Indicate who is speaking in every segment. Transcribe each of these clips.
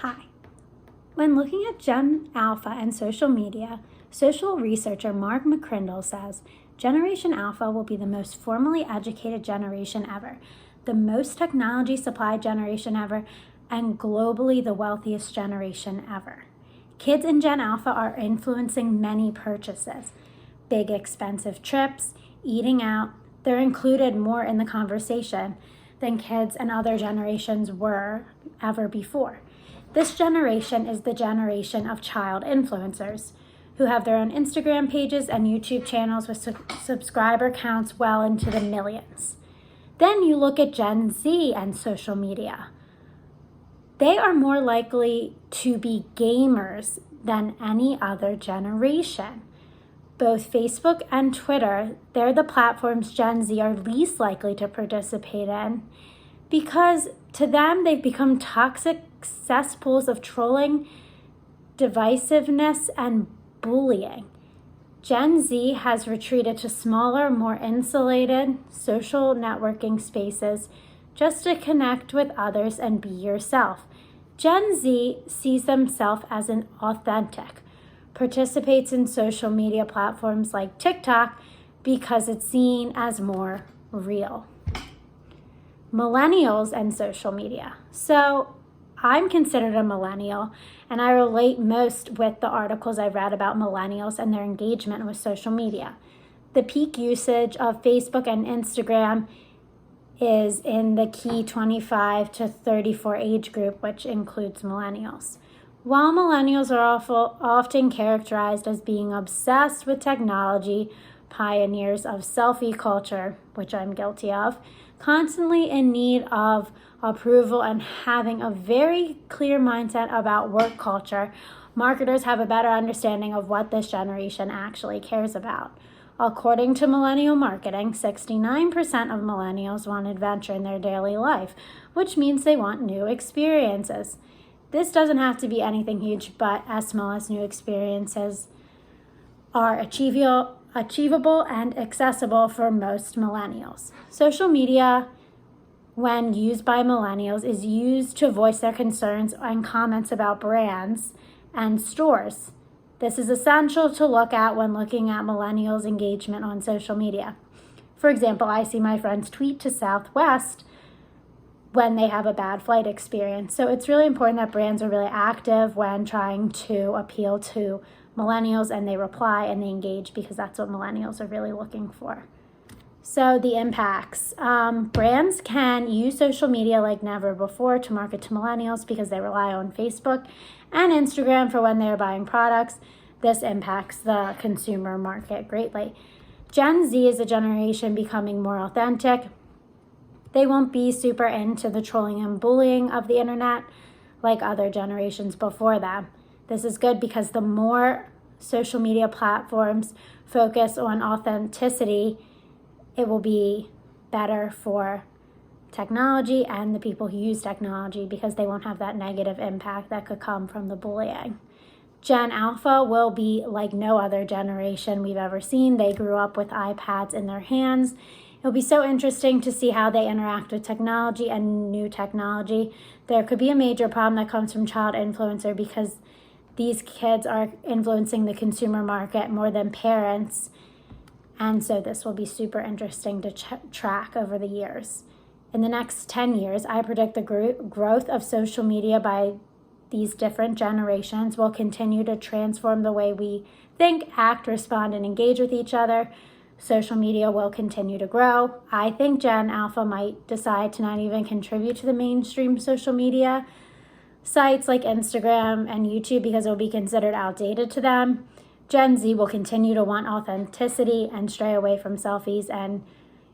Speaker 1: Hi. When looking at Gen Alpha and social media, social researcher Mark McCrindle says Generation Alpha will be the most formally educated generation ever, the most technology supplied generation ever, and globally the wealthiest generation ever. Kids in Gen Alpha are influencing many purchases. Big expensive trips, eating out, they're included more in the conversation than kids and other generations were ever before. This generation is the generation of child influencers who have their own Instagram pages and YouTube channels with subscriber counts well into the millions. Then you look at Gen Z and social media. They are more likely to be gamers than any other generation. Both Facebook and Twitter, they're the platforms Gen Z are least likely to participate in because to them they've become toxic cesspools of trolling, divisiveness, and bullying. Gen Z has retreated to smaller, more insulated social networking spaces just to connect with others and be yourself. Gen Z sees themselves as an authentic, participates in social media platforms like TikTok because it's seen as more real. Millennials and social media. So I'm considered a millennial, and I relate most with the articles I've read about millennials and their engagement with social media. The peak usage of Facebook and Instagram is in the key 25 to 34 age group, which includes millennials. While millennials are often characterized as being obsessed with technology, pioneers of selfie culture, which I'm guilty of, constantly in need of approval and having a very clear mindset about work culture, marketers have a better understanding of what this generation actually cares about. According to Millennial Marketing, 69% of millennials want adventure in their daily life, which means they want new experiences. This doesn't have to be anything huge, but as small as new experiences are achievable and accessible for most millennials. Social media, when used by millennials, is used to voice their concerns and comments about brands and stores. This is essential to look at when looking at millennials' engagement on social media. For example, I see my friends tweet to Southwest when they have a bad flight experience. So it's really important that brands are really active when trying to appeal to millennials, and they reply and they engage because that's what millennials are really looking for. So the impacts. Brands can use social media like never before to market to millennials because they rely on Facebook and Instagram for when they're buying products. This impacts the consumer market greatly. Gen Z is a generation becoming more authentic. They won't be super into the trolling and bullying of the internet like other generations before them. This is good because the more social media platforms focus on authenticity, it will be better for technology and the people who use technology because they won't have that negative impact that could come from the bullying. Gen Alpha will be like no other generation we've ever seen. They grew up with iPads in their hands. It'll be so interesting to see how they interact with technology and new technology. There could be a major problem that comes from child influencer because these kids are influencing the consumer market more than parents. And so this will be super interesting to track over the years. In the next 10 years, I predict the growth of social media by these different generations will continue to transform the way we think, act, respond, and engage with each other. Social media will continue to grow. I think Gen Alpha might decide to not even contribute to the mainstream social media sites like Instagram and YouTube because it will be considered outdated to them. Gen Z will continue to want authenticity and stray away from selfies and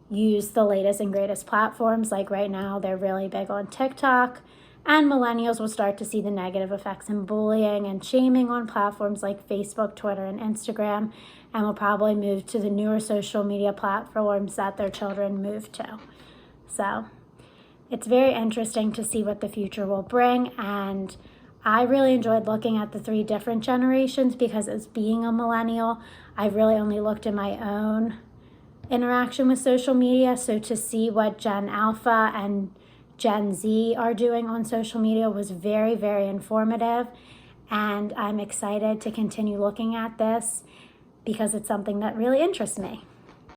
Speaker 1: use the latest and greatest platforms. Like right now, they're really big on TikTok. And millennials will start to see the negative effects in bullying and shaming on platforms like Facebook, Twitter, and Instagram, and will probably move to the newer social media platforms that their children move to. So it's very interesting to see what the future will bring, and I really enjoyed looking at the three different generations because as being a millennial, I've really only looked at my own interaction with social media. So to see what Gen Alpha and Gen Z are doing on social media was very, very informative. And I'm excited to continue looking at this because it's something that really interests me.